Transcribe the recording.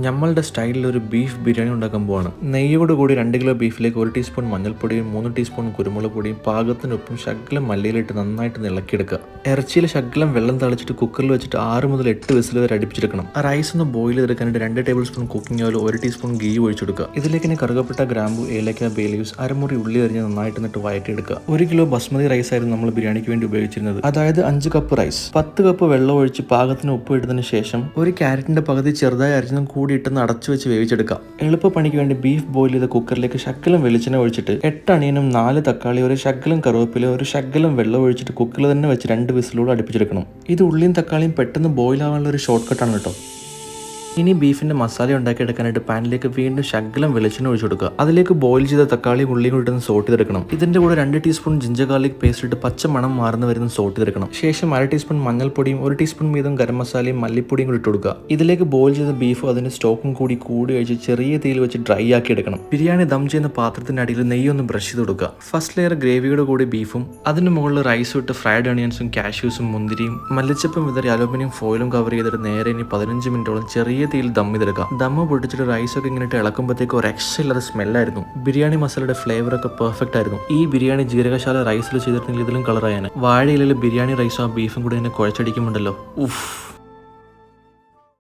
നമ്മളുടെ സ്റ്റൈലിൽ ഒരു ബീഫ് ബിരിയാണി ഉണ്ടാക്കാൻ പോവാണ്. നെയ്യോട് കൂടി 2 കിലോ ബീഫിലേക്ക് 1 ടീസ്പൂൺ മഞ്ഞൾപ്പൊടിയും 3 ടീസ്പൂൺ കുരുമുളക് പൊടിയും പാകത്തിനൊപ്പം ശകലം മല്ലിയിലിട്ട് നന്നായിട്ട് ഇളക്കിയെടുക്കുക. ഇറച്ചിയിൽ ശകലം വെള്ളം തളിച്ചിട്ട് കുക്കറിൽ വെച്ചിട്ട് 6 മുതൽ 8 വിസിൽ വരെ അടുപ്പിച്ചെടുക്കണം. റൈസ് ഒന്ന് ബോയിൽ ചെയ്തെടുക്കാനായിട്ട് 2 tablespoon cooking oil 1 teaspoon ghee ഒഴിച്ചെടുക്കുക. ഇതിലേക്ക് കറുകപ്പെട്ട ഗ്രാമ്പു, ഏലക്ക, ബേ ലീവ്സ്, അരമുറി ഉള്ളി അരിഞ്ഞ് നന്നായിട്ട് എന്നിട്ട് വഴറ്റിയെടുക്കുക. 1 കിലോ ബസ്മതി റൈസ് ആയിരുന്നു നമ്മൾ ബിരിയാണിക്ക് വേണ്ടി ഉപയോഗിച്ചിരുന്നത്. അതായത് 5 കപ്പ് റൈസ്. 10 കപ്പ് വെള്ളം ഒഴിച്ച് പാകത്തിന് ഉപ്പ് ഇട്ടതിന് ശേഷം ഒരു ക്യാരറ്റിന്റെ പകുതി ചെറുതായി അരിഞ്ഞതും കൂടി ഇട്ടെന്ന് അടച്ചു വെച്ച് വേവിച്ചെടുക്കാം. എളുപ്പപ്പണിക്ക് വേണ്ടി ബീഫ് ബോയിൽ ചെയ്ത കുക്കറിലേക്ക് ശകലം വെളിച്ചെണ്ണ ഒഴിച്ചിട്ട് 8 അണിയനും 4 തക്കാളി, ഒരു ശകലം കറുവേപ്പില, ഒരു ശകലം വെള്ളം ഒഴിച്ചിട്ട് കുക്കറിൽ തന്നെ വെച്ച് 2 വിസിലൂടെ അടുപ്പിച്ചെടുക്കണം. ഇത് ഉള്ളിയും തക്കാളിയും പെട്ടെന്ന് ബോയിൽ ആവാനുള്ള ഒരു ഷോർട്ട് കട്ടാണ് കേട്ടോ. ഇനി ബീഫിന്റെ മസാല ഉണ്ടാക്കിയെടുക്കാനായിട്ട് പാനിലേക്ക് വീണ്ടും ശകലം വെളിച്ചെണ്ണ ഒഴിച്ചു കൊടുക്കുക. അതിലേക്ക് ബോയിൽ ചെയ്ത തക്കാളി ഉള്ളിയും കൂടി ഇട്ടൊന്ന് സോട്ട് ചെയ്തെടുക്കണം. ഇതിന്റെ കൂടെ 2 ടീസ്പൂൺ ജിഞ്ചർ ഗാർലിക് പേസ്റ്റ് ഇട്ട് പച്ച മണം മാറുന്ന വരുന്ന സോട്ട് ചെയ്തെടുക്കണം. ശേഷം 1/2 ടീസ്പൂൺ മഞ്ഞൾപ്പൊടിയും 1 ടീസ്പൂൺ വീതം ഗരം മസാലയും മല്ലിപ്പൊടിയും കൂടി ഇട്ട് കൊടുക്കുക. ഇതിലേക്ക് ബോയിൽ ചെയ്ത ബീഫും അതിന്റെ സ്റ്റോക്കും കൂടി കഴിച്ച് ചെറിയ തീയിൽ വെച്ച് ഡ്രൈ ആക്കി എടുക്കണം. ബിരിയാണി ദം ചെയ്യുന്ന പാത്രത്തിന്റെ അടിയിൽ നെയ്യൊന്ന് ബ്രഷ് ചെയ്ത് കൊടുക്കുക. ഫസ്റ്റ് ലെയർ ഗ്രേവിയുടെ കൂടി ബീഫും അതിന് മുകളിൽ റൈസും ഇട്ട് ഫ്രൈഡ് ഓണിയൻസും കാഷ്യൂസും മുന്തിരിയും മല്ലിച്ചപ്പും വിതറി അലൂമിനിയം ഫോയിലും കവർ ചെയ്തിട്ട് നേരെ ഇനി 15 മിനിറ്റോളം ചെറിയ തീയിൽ ദം ചെയ്തെടുക്കുക. ദമ്മ് പൊട്ടിച്ചിട്ട് റൈസൊക്കെ ഇങ്ങനെ ഇളക്കുമ്പോഴത്തേക്ക് ഒരു രക്ഷയില്ലാത്ത സ്മെല്ലായിരുന്നു. ബിരിയാണി മസാലയുടെ ഫ്ലേവർ ഒക്കെ പെർഫെക്റ്റ് ആയിരുന്നു. ഈ ബിരിയാണി ജീരകശാല റൈസിൽ ചെയ്തിട്ടുണ്ടെങ്കിൽ ഇതിലും കളറായാണ്. വാഴയിലെ ബിരിയാണി റൈസും ആ ബീഫും കൂടി ഇങ്ങനെ കുഴച്ചടിക്കുമ്പോണ്ടല്ലോ, ഉഫ്.